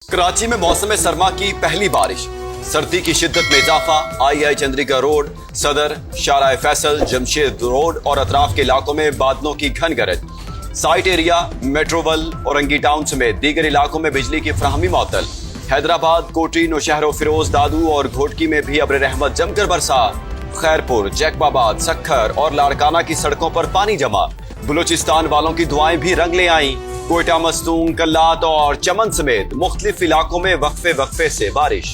कराची में मौसम सरमा की पहली बारिश, सर्दी की शिद्दत में इजाफा। आई चंद्रिका रोड, सदर, शारा फैसल, जमशेद रोड और अतराफ के इलाकों में बादलों की घन गरज। साइट एरिया, मेट्रोवल, औरंगी टाउन समेत दीगर इलाकों में बिजली की फराहमी मुअत्तल। हैदराबाद, कोटी, नौशहर, फिरोज, दादू और घोटकी में भी अब्र रहमत जमकर बरसा। खैरपुर, जैकबाबाद, सखर और लाड़काना की सड़कों पर पानी जमा। बलूचिस्तान वालों की दुआएं भी रंग ले आईं। कोयटा, मस्तूंग, कल्लात और चमन समेत मुख्तलिफ इलाकों में वक्फे से बारिश।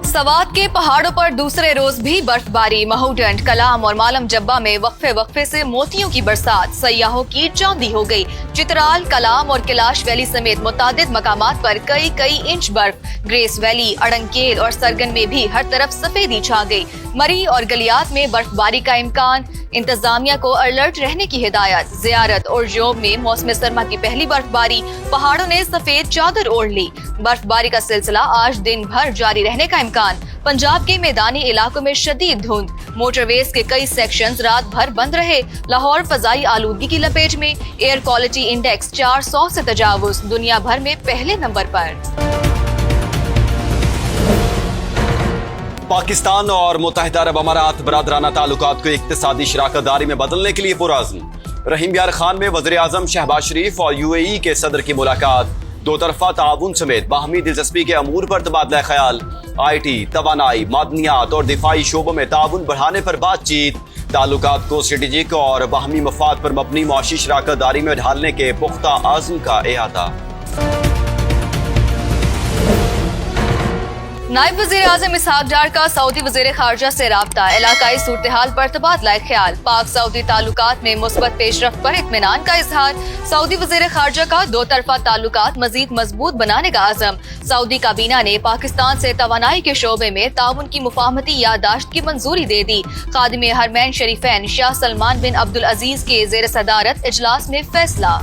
सवात के पहाड़ों पर दूसरे रोज भी बर्फबारी। महूडंड, कलाम और मालम जब्बा में वक्फे से मोतियों की बरसात। सयाहों की चांदी हो गई। चित्राल, कलाम और कैलाश वैली समेत मुतादिद मकामात पर कई इंच बर्फ। ग्रेस वैली, अड़ंकेल और सरगन में भी हर तरफ सफेदी छा गई। मरी और गलियात में बर्फबारी का इम्कान। इंतजामिया को अलर्ट रहने की हिदायत। जियारत और जोब में मौसम सरमा की पहली बर्फबारी। पहाड़ों ने सफेद चादर ओढ़ ली। बर्फबारी का सिलसिला आज दिन भर जारी रहने का इम्कान। पंजाब के मैदानी इलाकों में शदीद धुंध। मोटरवेज के कई सेक्शंस रात भर बंद रहे। लाहौर फजाई आलूदगी की लपेट में। एयर क्वालिटी इंडेक्स 400 से तजावुज, दुनिया भर में पहले नंबर पर। पाकिस्तान और मुत्तहिदा अरब अमारात बरादराना ताल्लुकात को इक्तिसादी शराकतदारी में बदलने के लिए पुरअज़्म। रहीम यार खान में वज़ीर आज़म शहबाज शरीफ और UAE के सदर की मुलाकात। दो तरफा ताउन समेत बाहमी दिलचस्पी के अमूर पर तबादला ख्याल। IT, तवानाई, मादनियात और दिफाई शोबों में ताउन बढ़ाने पर बातचीत। ताल्लुकात को स्ट्रेटेजिक और बाहमी मफाद पर मबनी मुआशी शराकतदारी में ढालने के पुख्ता आज़म का इहाता। नायब वज़ीर आज़म इसहाक डार का सऊदी वज़ीर ख़ारजा से राब्ता। इलाकाई सूरत-ए-हाल पर तबादला ख्याल। पाक सऊदी ताल्लुकात में मुस्बत पेशरफ्त पर इत्मीनान का इजहार। सऊदी वज़ीर ख़ारजा का दो तरफा ताल्लुकात मजीद मजबूत बनाने का आज़म। सऊदी काबीना ने पाकिस्तान से तवानाई के शोबे में ताउन की मुफाहमती याददाश्त की मंजूरी दे दी। खादिम हरमैन शरीफैन शाह सलमान बिन अब्दुल अजीज के ज़ेर सदारत इजलास में फैसला।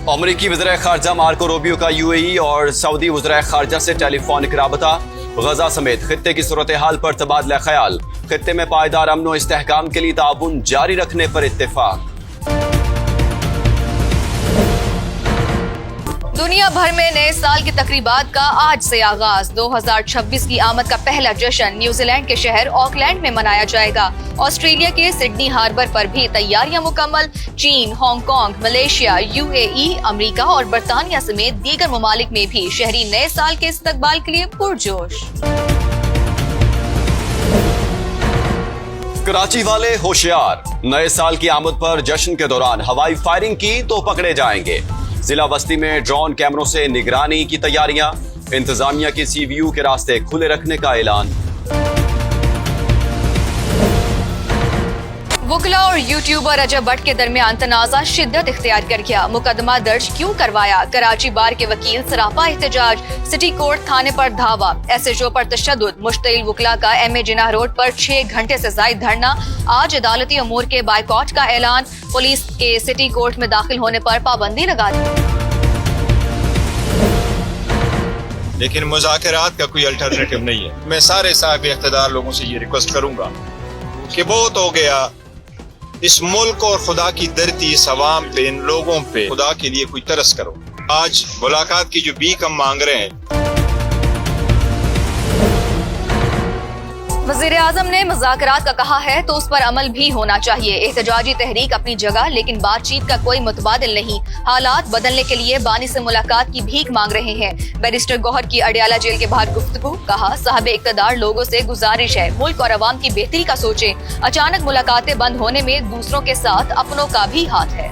अमरीकी वज़ीर ख़ारजा मार्को रूबियो का UAE और सऊदी वज़ीर ख़ारजा से टेलीफोनिक राबता। गजा समेत खित्ते की सूरत हाल पर तबादला ख्याल। खित्ते में पायदार अमन व इस्तेहकाम के लिए ताउन जारी रखने पर इत्तेफाक। दुनिया भर में नए साल की तकरीबात का आज से आगाज। 2026 की आमद का पहला जश्न न्यूजीलैंड के शहर ऑकलैंड में मनाया जाएगा। ऑस्ट्रेलिया के सिडनी हार्बर पर भी तैयारियां मुकम्मल। चीन, हांगकांग, मलेशिया, UAE, अमेरिका और बरतानिया समेत दीगर ममालिक में भी शहरी नए साल के इस्तकबाल के लिए पुरजोश। कराची वाले होशियार, नए साल की आमद पर जश्न के दौरान हवाई फायरिंग की तो पकड़े जाएंगे। जिला बस्ती में ड्रोन कैमरों से निगरानी की तैयारियां। इंतजामिया की CVU के रास्ते खुले रखने का ऐलान। वुकला और यूट्यूबर रजब भट्ट के दरमियान तनाज़ा शिद्दत इख्तियार कर गया। मुकदमा दर्ज क्यों करवाया? कराची बार के वकील सरापा एहतजाज। सिटी कोर्ट थाने पर धावा। SHO पर तशद्दुद। मुश्तइल वुकला का MA जिनाह रोड पर 6 घंटे से जायद धरना। आज अदालती अमूर के बाइकॉट का ऐलान। पुलिस के सिटी कोर्ट में दाखिल होने पर पाबंदी लगा दी। लेकिन मुज़ाकरात का कोई अल्टरनेटिव नहीं है। मैं सारे साहिब इख्तिदार लोगों से ये रिक्वेस्ट करूंगा कि बहुत हो गया। इस मुल्क और खुदा की धरती, इस अवाम पे, इन लोगों पे खुदा के लिए कोई तरस करो। आज मुलाकात की जो भीख हम मांग रहे हैं। वज़ीर आज़म ने मुज़ाकरात का कहा है तो उस पर अमल भी होना चाहिए। एहतजाजी तहरीक अपनी जगह, लेकिन बातचीत का कोई मुतबादिल नहीं। हालात बदलने के लिए बानी से मुलाकात की भीख मांग रहे हैं। बैरिस्टर गौहर की अडियाला जेल के बाहर गुफ्तगू। कहा, साहब इक़्तिदार लोगों से गुजारिश है मुल्क और अवाम की बेहतरी का सोचें। अचानक मुलाकातें बंद होने में दूसरों के साथ अपनों का भी हाथ है।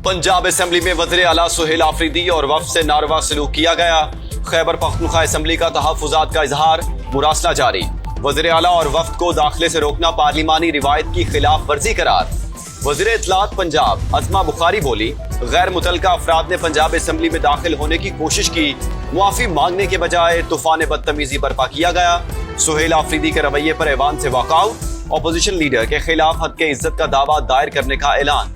पंजाब असेंबली में वज़ीर आला सुहेल आफरीदी और वफ़द से नारवा सलूक किया गया। खैबर पख्तूनख्वा असेंबली का तहफ़्फ़ुज़ात का इजहार। मुरासला जारी। वज़ीर आला और वफ़द को दाखिले से रोकना पार्लिमानी रिवायत की खिलाफ वर्जी करार। वज़ीर इत्तलात पंजाब अज़मा बुखारी बोली, गैर मुतल्लका अफराद ने पंजाब असेंबली में दाखिल होने की कोशिश की। मुआफ़ी मांगने के बजाय तूफ़ान बदतमीज़ी बर्पा किया गया। सुहेल आफरीदी के रवैये पर ऐवान से वॉकआउट। अपोजिशन लीडर के खिलाफ हद के इज्जत का दावा दायर करने का ऐलान।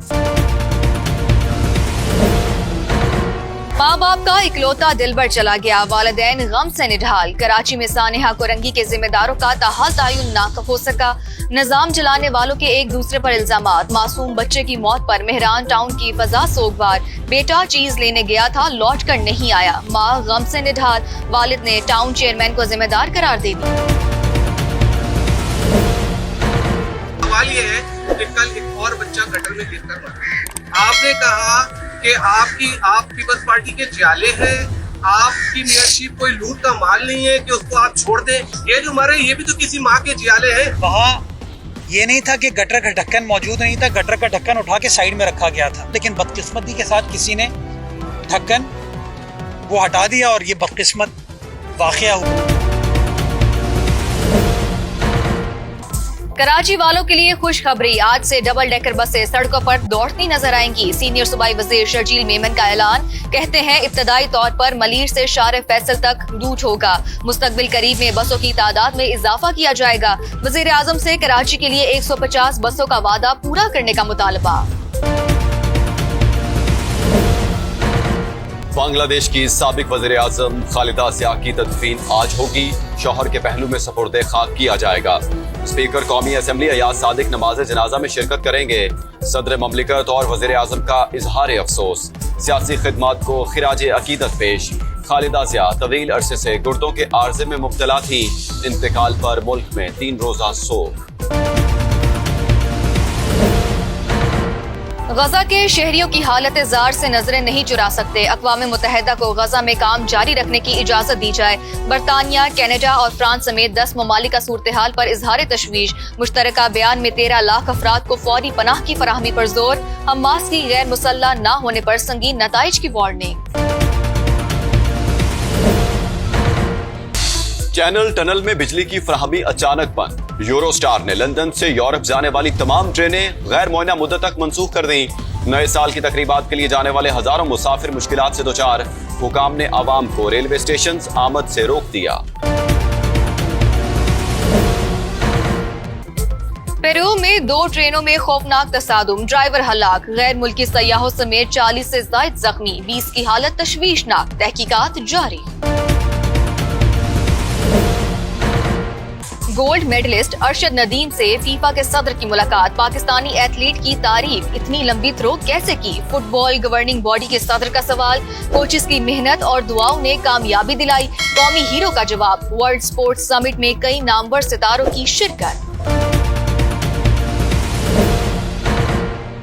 माँ बाप का इकलौता दिलबर चला गया, वालिदैन गम से निढाल। कराची में सानिहा कोरंगी के जिम्मेदारों का ताहाल तयन ना हो सका। निजाम चलाने वालों के एक दूसरे पर इल्जामात। मासूम बच्चे की मौत पर मेहरान टाउन की फजा सोगवार। बेटा चीज लेने गया था, लौट कर नहीं आया, माँ गम से निढाल। वालिद ने टाउन चेयरमैन को जिम्मेदार करार दे दी। सवाल ये है कि कल एक और बच्चा गटर में गिरकर मरा। आपने कहा कि आपकी पीपल्स पार्टी के जाले हैं, आपकी मेयरशिप कोई लूट का माल नहीं है कि उसको आप छोड़ दें। ये जो मरे ये भी तो किसी माँ के जियाले हैं। वहाँ ये नहीं था कि गटर का ढक्कन मौजूद नहीं था, गटर का ढक्कन उठा के साइड में रखा गया था, लेकिन बदकिस्मती के साथ किसी ने ढक्कन वो हटा दिया और ये बदकिस्मत वाक़या हुआ। कराची वालों के लिए खुशखबरी, आज से डबल डेकर बसें सड़कों पर दौड़ती नजर आएंगी। सीनियर सूबाई वजीर शर्जील मेमन का ऐलान। कहते हैं इब्तदाई तौर पर मलीर से शार फैसल तक रूट होगा। मुस्तकबिल करीब में बसों की तादाद में इजाफा किया जाएगा। वजीर आजम से कराची के लिए 150 बसों का वादा पूरा करने का मुतालबा। बांग्लादेश की साबिक वज़ीर आज़म खालिदा ज़िया की तदफीन आज होगी। शौहर के पहलू में सपुर्दे खाक किया जाएगा। स्पीकर कौमी असम्बली अयाज सादिक नमाज जनाजा में शिरकत करेंगे। सदर ममलिकत और वज़ीर आज़म का इजहार अफसोस। सियासी खिदमात को खिराज अकीदत पेश। खालिदा ज़िया तवील अरसे से गुर्दों के आर्जे में मुब्तला थी। इंतकाल पर मुल्क में 3 रोज़ा सोग। गजा के शहरियों की हालत जार से नजरें नहीं चुरा सकते। अक़वाम मुत्तहिदा को गजा में काम जारी रखने की इजाजत दी जाए। बरतानिया, कनाडा और फ्रांस समेत 10 ममालिक का सूरत हाल पर इजहार तशवीश। मुश्तरका बयान में 13 लाख अफराद को फौरी पनाह की फराहमी पर जोर। हमास की गैर मुसल्लह न होने पर संगीन नताइज की वार्निंग। चैनल टनल में बिजली की फराहमी अचानक बंद। यूरोस्टार ने लंदन से यूरोप जाने वाली तमाम ट्रेनें गैर मुअय्यना मुद्दत तक मंसूख कर दी। नए साल की तकरीबात के लिए जाने वाले हजारों मुसाफिर मुश्किलात से दोचार। हुकाम ने आवाम को रेलवे स्टेशन आमद से रोक दिया। पेरू में 2 ट्रेनों में खौफनाक तसादुम, ड्राइवर हलाक। गैर मुल्की सयाहों समेत 40 से ज्यादा जख्मी, 20 की हालत तशवीशनाक। तहकीकात जारी। गोल्ड मेडलिस्ट अरशद नदीम से फीफा के सदर की मुलाकात। पाकिस्तानी एथलीट की तारीफ, इतनी लंबी थ्रो कैसे की? फुटबॉल गवर्निंग बॉडी के सदर का सवाल। कोचेस की मेहनत और दुआओं ने कामयाबी दिलाई, कौमी हीरो का जवाब। वर्ल्ड स्पोर्ट्स समिट में कई नामवर सितारों की शिरकत।